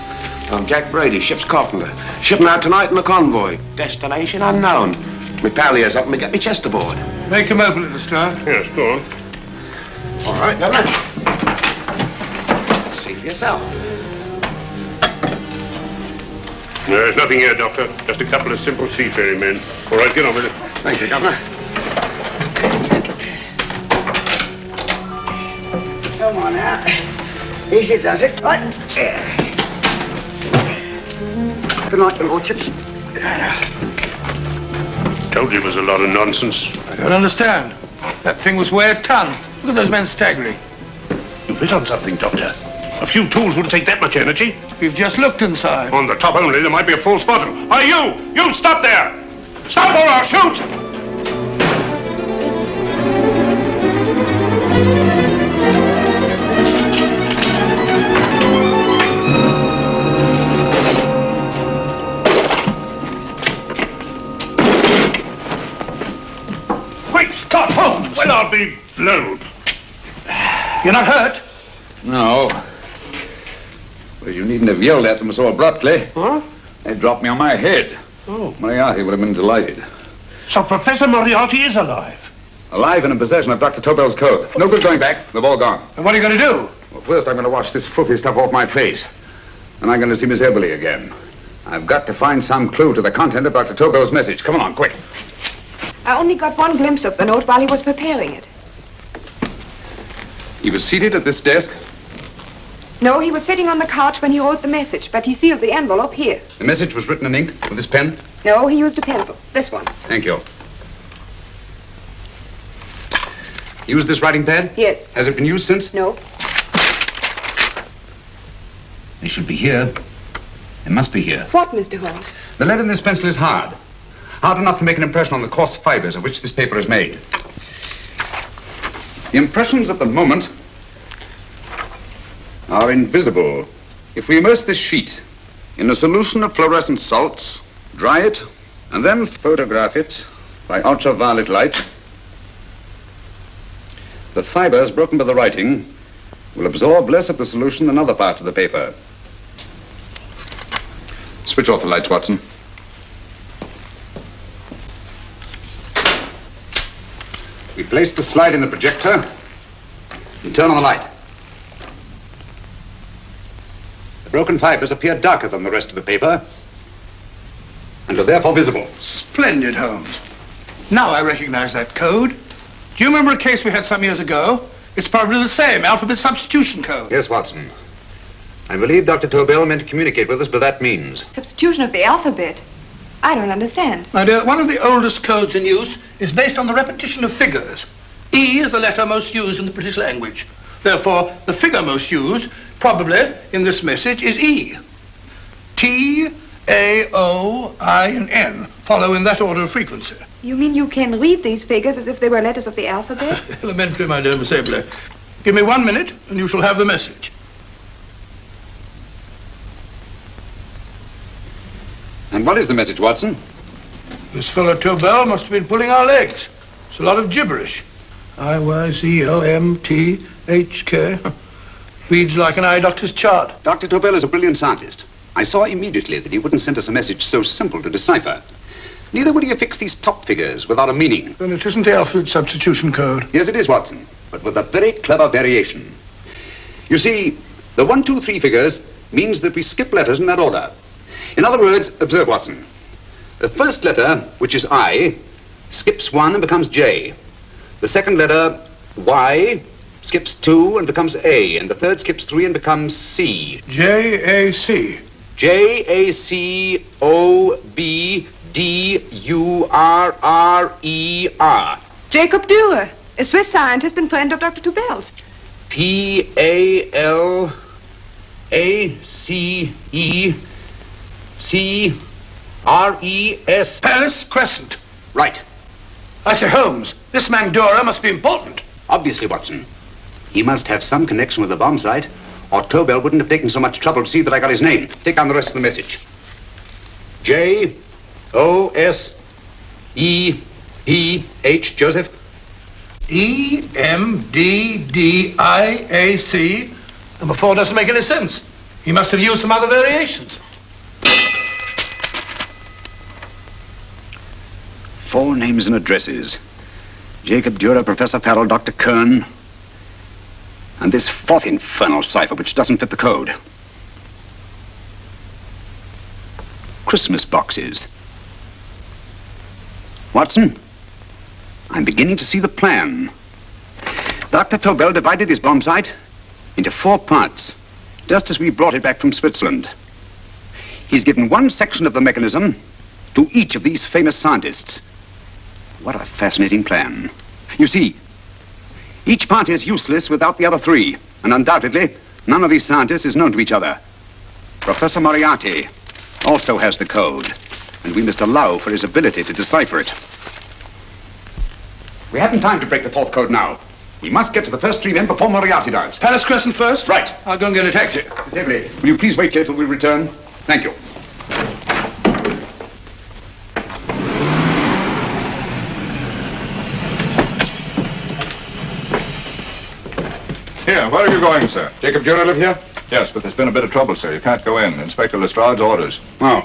I'm Jack Brady, ship's carpenter. Shipping out tonight in a convoy. Destination unknown. Me pal here's helping me get me chest aboard. Make him open, little Star. Yes, go on. All right, Governor. See for yourself. There's nothing here, Doctor. Just a couple of simple seafaring men. All right, get on with it. Thank you, Governor. Come on now. Easy does it. Right. Good night, your lordships. Told you it was a lot of nonsense. I don't understand. That thing was weigh a ton. Look at those men staggering. You've hit on something, Doctor. A few tools wouldn't take that much energy. We've just looked inside. On the top only, there might be a false bottom. Hey, you! Stop there! Stop or I'll shoot! Quick, Scott Holmes! Well, I'll be blowed. You're not hurt? No. Well, you needn't have yelled at them so abruptly. Huh? They dropped me on my head. Oh. Moriarty would have been delighted. So Professor Moriarty is alive? Alive and in possession of Dr. Tobel's code. No good going back. They've all gone. And what are you going to do? Well, first I'm going to wash this filthy stuff off my face. Am I going to see Miss Eberly again? I've got to find some clue to the content of Dr. Tobel's message. Come on, quick. I only got one glimpse of the note while he was preparing it. He was seated at this desk. No, he was sitting on the couch when he wrote the message, but he sealed the envelope here. The message was written in ink with this pen? No, he used a pencil. This one. Thank you. Used this writing pad? Yes. Has it been used since? No. They should be here. They must be here. What, Mr. Holmes? The lead in this pencil is hard. Hard enough to make an impression on the coarse fibers of which this paper is made. The impressions at the moment are invisible. If we immerse this sheet in a solution of fluorescent salts, dry it, and then photograph it by ultraviolet light, the fibers broken by the writing will absorb less of the solution than other parts of the paper. Switch off the lights, Watson. We place the slide in the projector and turn on the light. The broken fibers appear darker than the rest of the paper and are therefore visible. Splendid, Holmes. Now I recognize that code. Do you remember a case we had some years ago? It's probably the same, alphabet substitution code. Yes, Watson. I believe Dr. Tobel meant to communicate with us by that means. Substitution of the alphabet? I don't understand. My dear, one of the oldest codes in use is based on the repetition of figures. E is the letter most used in the British language. Therefore, the figure most used, probably in this message, is E. T, A, O, I, and N follow in that order of frequency. You mean you can read these figures as if they were letters of the alphabet? Elementary, my dear Miss Eberly. Give me 1 minute, and you shall have the message. And what is the message, Watson? This fellow Tobel must have been pulling our legs. It's a lot of gibberish. I-Y-Z-O-M-T-H-K. Reads like an eye doctor's chart. Dr. Tobel is a brilliant scientist. I saw immediately that he wouldn't send us a message so simple to decipher. Neither would he affix these top figures without a meaning. Then it isn't the alphabet substitution code. Yes, it is, Watson, but with a very clever variation. You see, the 1, 2, 3 figures means that we skip letters in that order. In other words, observe, Watson. The first letter, which is I, skips 1 and becomes J. The second letter, Y, skips 2 and becomes A. And the third skips 3 and becomes C. J-A-C. J-A-C-O-B-D-U-R-R-E-R. Jacob Dürer, a Swiss scientist and friend of Dr. Tobel's. P-A-L-A-C-E-C-R-E-S. Palace Crescent. Right. I say, Holmes, this man Dürer must be important. Obviously, Watson. He must have some connection with the bomb site, or Tobel wouldn't have taken so much trouble to see that I got his name. Take down the rest of the message. J-O-S-E-P-H, Joseph. E-M-D-D-I-A-C. Number 4 doesn't make any sense. He must have used some other variations. 4 names and addresses. Jacob Dürer, Professor Farrell, Dr. Kern, and this 4th infernal cipher which doesn't fit the code. Christmas boxes. Watson, I'm beginning to see the plan. Dr. Tobel divided his bomb site into 4 parts, just as we brought it back from Switzerland. He's given one section of the mechanism to each of these famous scientists. What a fascinating plan. You see, each part is useless without the other 3, and undoubtedly, none of these scientists is known to each other. Professor Moriarty also has the code, and we must allow for his ability to decipher it. We haven't time to break the 4th code now. We must get to the first 3 men before Moriarty does. Palace Crescent first? Right. I'll go and get a taxi. Miss Eberly, will you please wait here till we return? Thank you. Here, where are you going, sir? Jacob Dürer live here? Yes, but there's been a bit of trouble, sir. You can't go in. Inspector Lestrade's orders. Oh.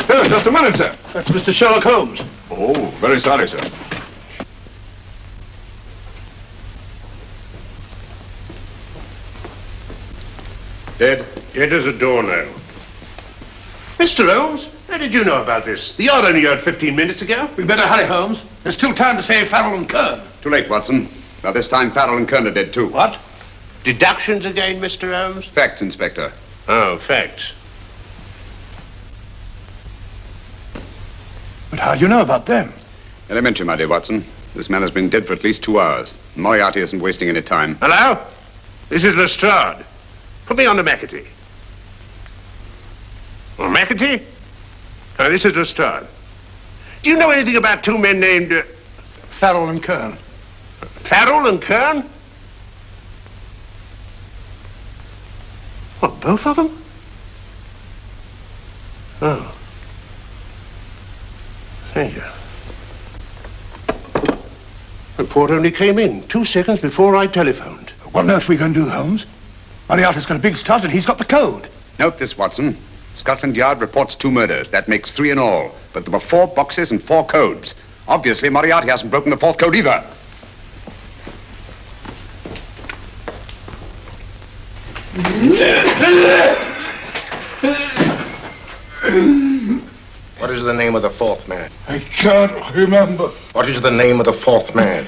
Here, just a minute, sir. That's Mr. Sherlock Holmes. Oh, very sorry, sir. Dead? Dead as a doornail. Mr. Holmes, how did you know about this? The yard only heard 15 minutes ago. We better hurry, Holmes. There's still time to save Farrell and Kern. Too late, Watson. By this time, Farrell and Kern are dead, too. What? Deductions again, Mr. Holmes? Facts, Inspector. Oh, facts. But how do you know about them? Elementary, my dear Watson. This man has been dead for at least 2 hours. Moriarty isn't wasting any time. Hello? This is Lestrade. Put me on to McAtee. Oh, McAtee? Oh, this is Lestrade. Do you know anything about two men named... Farrell and Kern. Farrell and Kern? What, both of them? Oh. Thank you. The report only came in 2 seconds before I telephoned. What on earth are we going to do, Holmes? Moriarty's got a big start and he's got the code. Note this, Watson. Scotland Yard reports 2 murders. That makes 3 in all. But there were 4 boxes and 4 codes. Obviously, Moriarty hasn't broken the 4th code either. What is the name of the 4th man? I can't remember. What is the name of the 4th man?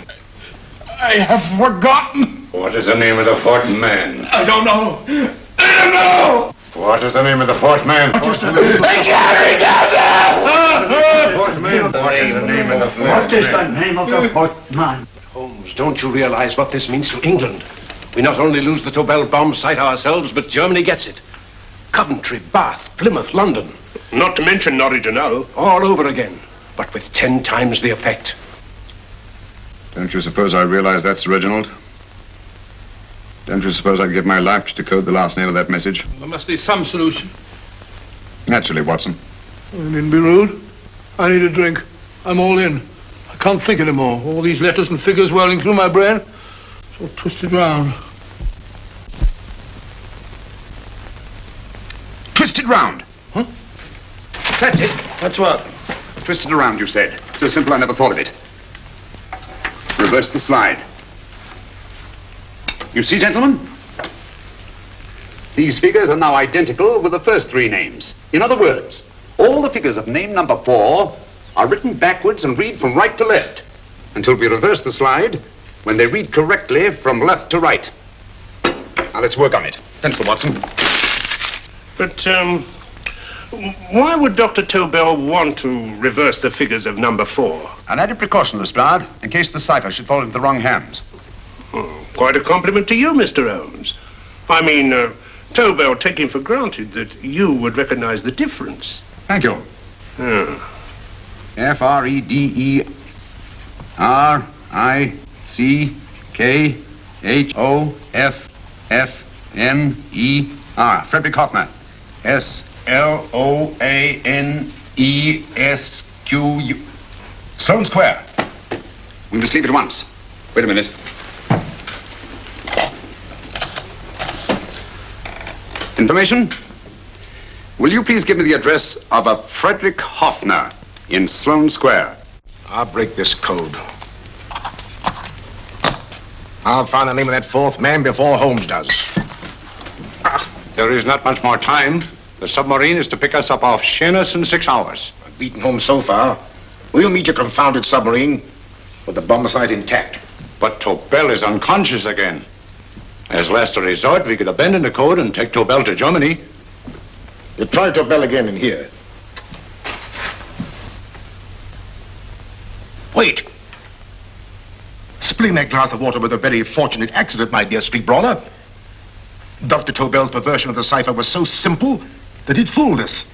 I have forgotten. What is the name of the 4th man? I don't know. I don't know. What is the name of the 4th man? I can't remember. 4th man. What is the name of the 4th man? What is the name of the 4th man? Holmes, don't you realize what this means to England? We not only lose the Tobel bomb site ourselves, but Germany gets it. Coventry, Bath, Plymouth, London. Not to mention Norwich and Hull. All over again, but with 10 times the effect. Don't you suppose I realize that's Reginald? Don't you suppose I'd give my life to decode the last name of that message? There must be some solution. Naturally, Watson. You needn't be rude. I need a drink. I'm all in. I can't think anymore. All these letters and figures whirling through my brain. It's all twisted round. Twisted round. Huh? That's it. That's what? Twisted around, you said. So simple I never thought of it. Reverse the slide. You see, gentlemen? These figures are now identical with the first 3 names. In other words, all the figures of name number 4 are written backwards and read from right to left until we reverse the slide when they read correctly from left to right. Now let's work on it. Pencil, Watson. But, why would Dr. Tobel want to reverse the figures of number 4? An added precaution, Lestrade, in case the cipher should fall into the wrong hands. Quite a compliment to you, Mr. Holmes. I mean, Tobel taking for granted that you would recognize the difference. Thank you. F-R-E-D-E-R-I-C-K-H-O-F-F-N-E-R. Frederick Hoffner. S-L-O-A-N-E-S-Q-U. Sloane Square. We must leave at once. Wait a minute. Information? Will you please give me the address of a Frederick Hoffner in Sloane Square? I'll break this code. I'll find the name of that 4th man before Holmes does. There is not much more time. The submarine is to pick us up off Sheerness in 6 hours. I've beaten Holmes so far. We'll meet your confounded submarine with the bomb site intact. But Tobel is unconscious again. As last resort, we could abandon the code and take Tobel to Germany. You try Tobel again in here. Wait. Spilling that glass of water was a very fortunate accident, my dear street brawler. Dr. Tobel's perversion of the cipher was so simple that it fooled us.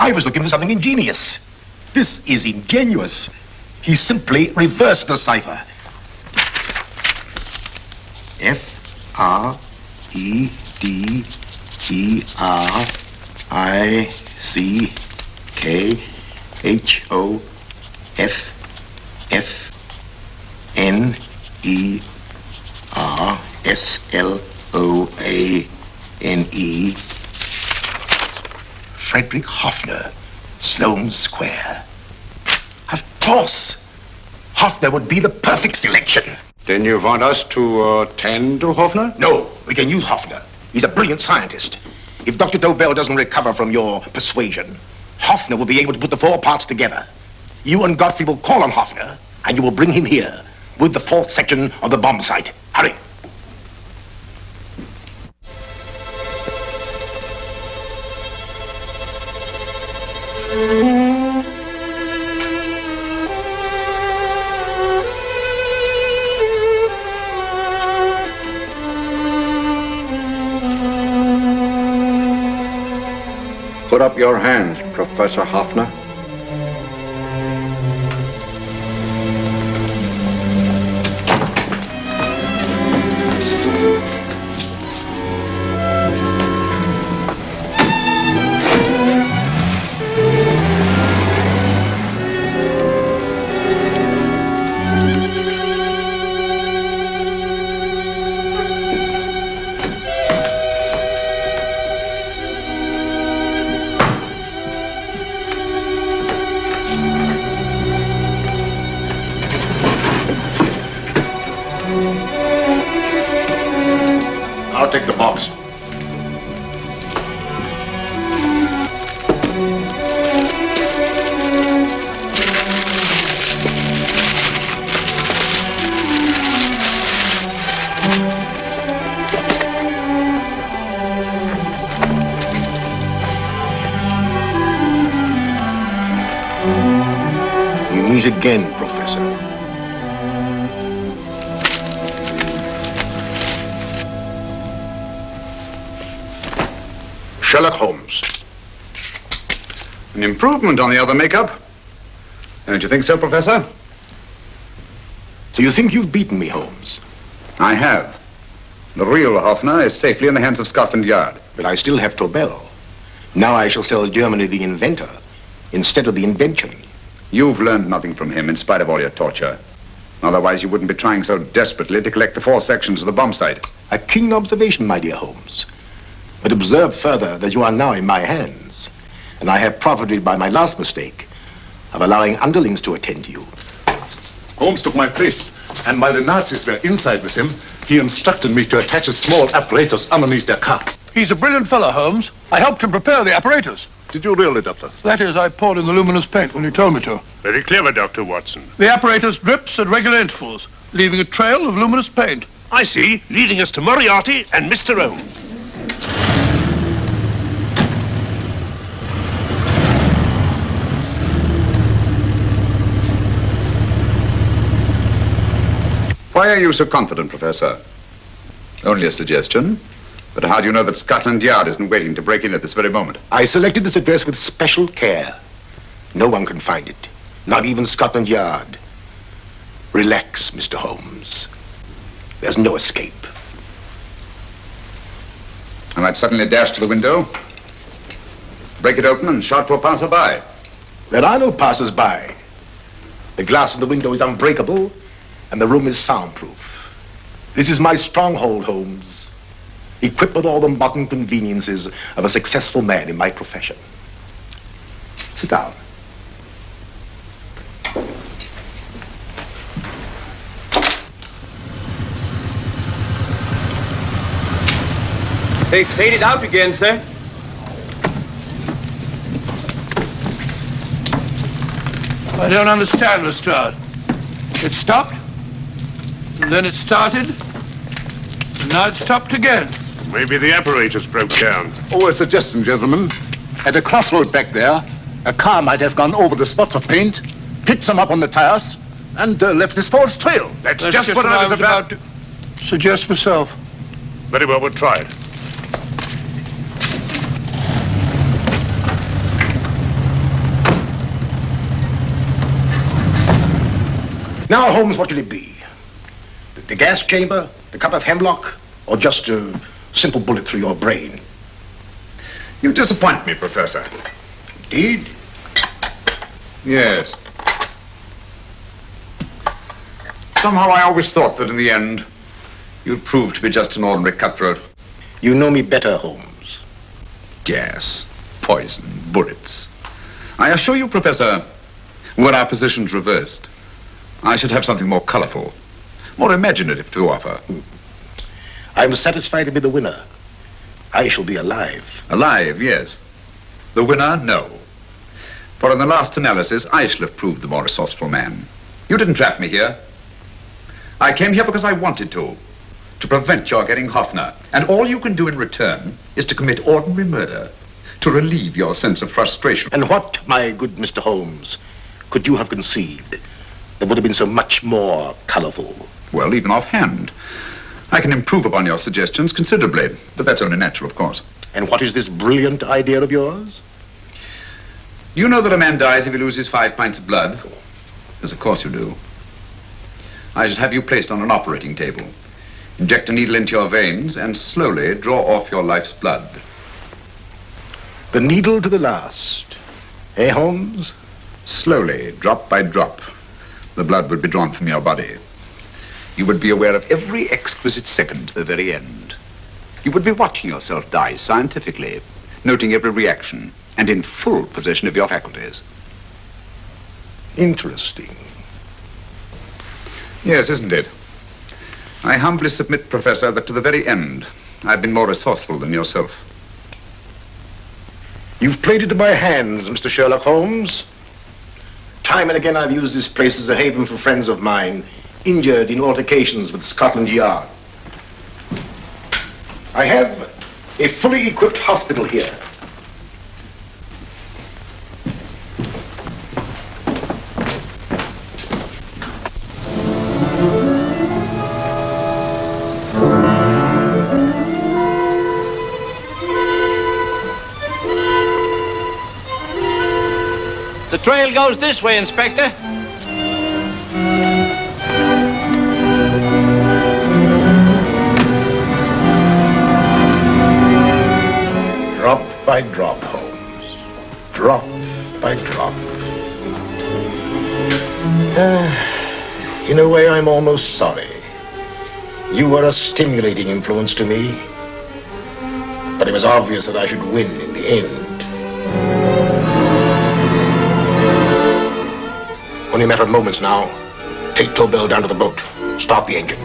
I was looking for something ingenious. This is ingenuous. He simply reversed the cipher. F-R-E-D-E-R-I-C-K-H-O-F-F-N-E-R-S-L-O-A-N-E. Frederick Hoffner, Sloane Square. Of course. Hoffner would be the perfect selection. Then you want us to tend to Hoffner? No, we can use Hoffner. He's a brilliant scientist. If Dr. Tobel doesn't recover from your persuasion, Hoffner will be able to put the 4 parts together. You and Godfrey will call on Hoffner, and you will bring him here with the 4th section of the bomb site. Hurry. Put up your hands, Professor Hoffner. I'll take the box. We meet again, Professor. Sherlock Holmes. An improvement on the other makeup. Don't you think so, Professor? So you think you've beaten me, Holmes? I have. The real Hoffner is safely in the hands of Scotland Yard. But I still have Tobel. Now I shall sell Germany the inventor instead of the invention. You've learned nothing from him in spite of all your torture. Otherwise, you wouldn't be trying so desperately to collect the 4 sections of the bomb site. A keen observation, my dear Holmes. But observe further that you are now in my hands, and I have profited by my last mistake of allowing underlings to attend to you. Holmes took my place, and while the Nazis were inside with him, he instructed me to attach a small apparatus underneath their car. He's a brilliant fellow, Holmes. I helped him prepare the apparatus. Did you really, Doctor? That is, I poured in the luminous paint when you told me to. Very clever, Dr. Watson. The apparatus drips at regular intervals, leaving a trail of luminous paint. I see, leading us to Moriarty and Mr. Owen. Why are you so confident, Professor? Only a suggestion. But how do you know that Scotland Yard isn't waiting to break in at this very moment? I selected this address with special care. No one can find it, not even Scotland Yard. Relax, Mr. Holmes. There's no escape. I might suddenly dash to the window, break it open, and shout to a passerby. There are no passers-by. The glass in the window is unbreakable, and the room is soundproof. This is my stronghold, Holmes, equipped with all the modern conveniences of a successful man in my profession. Sit down. They faded out again, sir. I don't understand, Lestrade. It stopped, and then it started, and now it stopped again. Maybe the apparatus broke down. Oh, a suggestion, gentlemen. At a crossroad back there, a car might have gone over the spots of paint, picked some up on the tires, and left this false trail. That's just what I was about to suggest myself. Very well, we'll try it. Now, Holmes, what will it be? The gas chamber, the cup of hemlock, or just a simple bullet through your brain? You disappoint me, Professor. Indeed? Yes. Somehow I always thought that in the end, you'd prove to be just an ordinary cutthroat. You know me better, Holmes. Gas, poison, bullets. I assure you, Professor, were our positions reversed, I should have something more colorful, more imaginative to offer. I'm satisfied to be the winner. I shall be alive. Alive, yes. The winner, no. For in the last analysis, I shall have proved the more resourceful man. You didn't trap me here. I came here because I wanted to prevent your getting Hoffner. And all you can do in return is to commit ordinary murder, to relieve your sense of frustration. And what, my good Mr. Holmes, could you have conceived that would have been so much more colorful? Well, even offhand. I can improve upon your suggestions considerably, but that's only natural, of course. And what is this brilliant idea of yours? You know that a man dies if he loses 5 pints of blood? Yes, of course you do. I should have you placed on an operating table. Inject a needle into your veins and slowly draw off your life's blood. The needle to the last. Eh, Holmes? Slowly, drop by drop, the blood would be drawn from your body. You would be aware of every exquisite second to the very end. You would be watching yourself die scientifically, noting every reaction, and in full possession of your faculties. Interesting. Yes, isn't it? I humbly submit, Professor, that to the very end, I've been more resourceful than yourself. You've played into my hands, Mr. Sherlock Holmes. Time and again I've used this place as a haven for friends of mine, injured in altercations with Scotland Yard. I have a fully equipped hospital here. The trail goes this way, Inspector. Drop by drop, Holmes. Drop by drop. In a way, I'm almost sorry. You were a stimulating influence to me. But it was obvious that I should win in the end. Only a matter of moments now. Take Tobel down to the boat. Start the engine.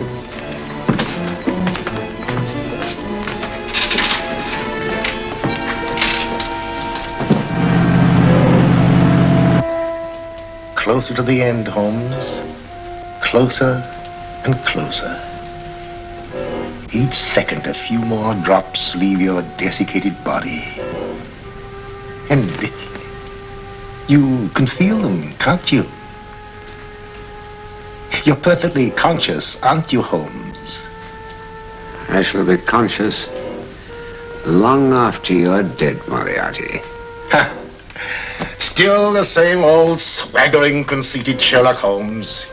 Closer to the end, Holmes. Closer and closer. Each second, a few more drops leave your desiccated body. And you can feel them, can't you? You're perfectly conscious, aren't you, Holmes? I shall be conscious long after you're dead, Moriarty. Ha! Still the same old swaggering, conceited Sherlock Holmes.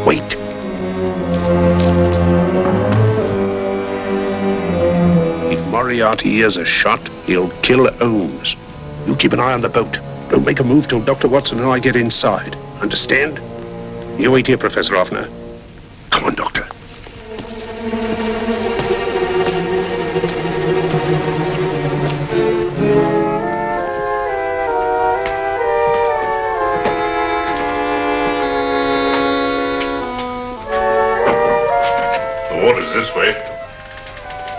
Wait. If Moriarty hears a shot, he'll kill Holmes. You keep an eye on the boat. Don't make a move till Dr. Watson and I get inside. Understand? You wait here, Professor Hoffner. Come on, Doctor. The water's this way.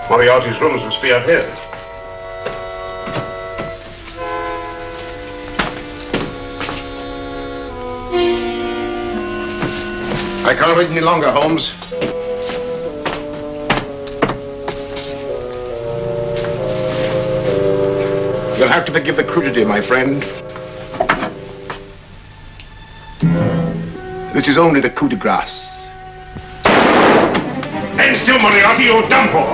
Moriarty's rooms must be out here. I can't wait any longer, Holmes. You'll have to forgive the crudity, my friend. This is only the coup de grace. Stand still, Moriarty, you're done for.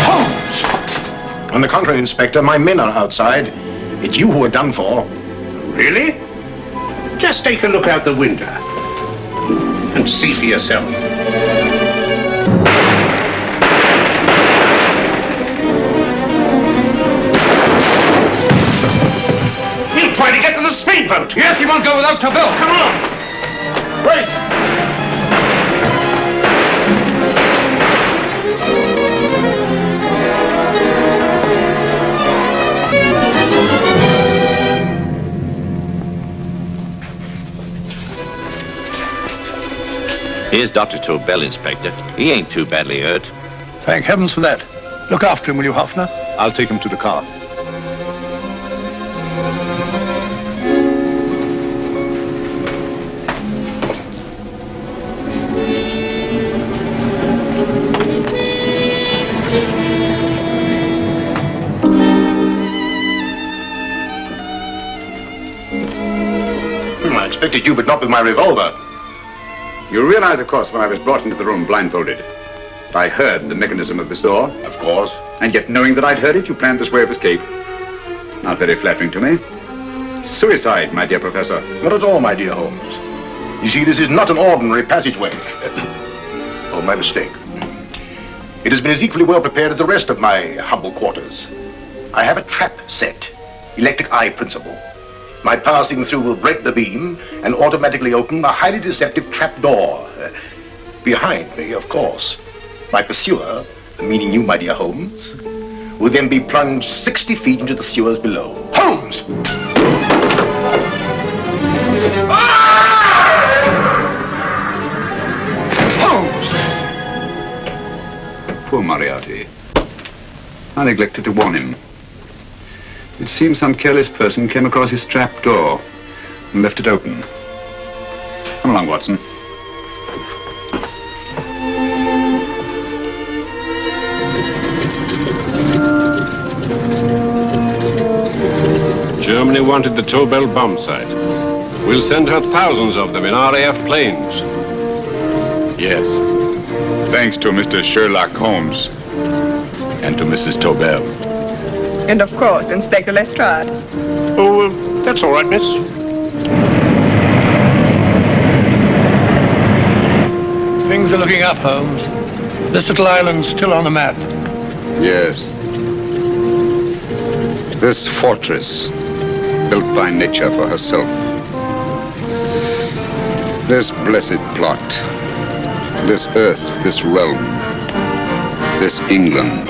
Holmes! On the contrary, Inspector, my men are outside. It's you who are done for. Really? Just take a look out the window and see for yourself. He'll try to get to the speedboat. Yes, he won't go without Tobel. Come on. Wait! Here's Dr. Tobel, Inspector. He ain't too badly hurt. Thank heavens for that. Look after him, will you, Hoffner? I'll take him to the car. I expected you, but not with my revolver. You realize, of course, when I was brought into the room blindfolded, that I heard the mechanism of this door? Of course. And yet, knowing that I'd heard it, you planned this way of escape. Not very flattering to me. Suicide, my dear Professor. Not at all, my dear Holmes. You see, this is not an ordinary passageway. Oh, my mistake. It has been as equally well prepared as the rest of my humble quarters. I have a trap set, electric eye principle. My passing through will break the beam and automatically open a highly deceptive trap door. Behind me, of course, my pursuer, meaning you, my dear Holmes, will then be plunged 60 feet into the sewers below. Holmes! Holmes! Poor Moriarty. I neglected to warn him. It seems some careless person came across his trap door and left it open. Come along, Watson. Germany wanted the Tobel bomb site. We'll send her thousands of them in RAF planes. Yes. Thanks to Mr. Sherlock Holmes and to Mrs. Tobel. And of course, Inspector Lestrade. Oh, that's all right, miss. Things are looking up, Holmes. This little island's still on the map. Yes. This fortress, built by nature for herself. This blessed plot. This earth, this realm. This England.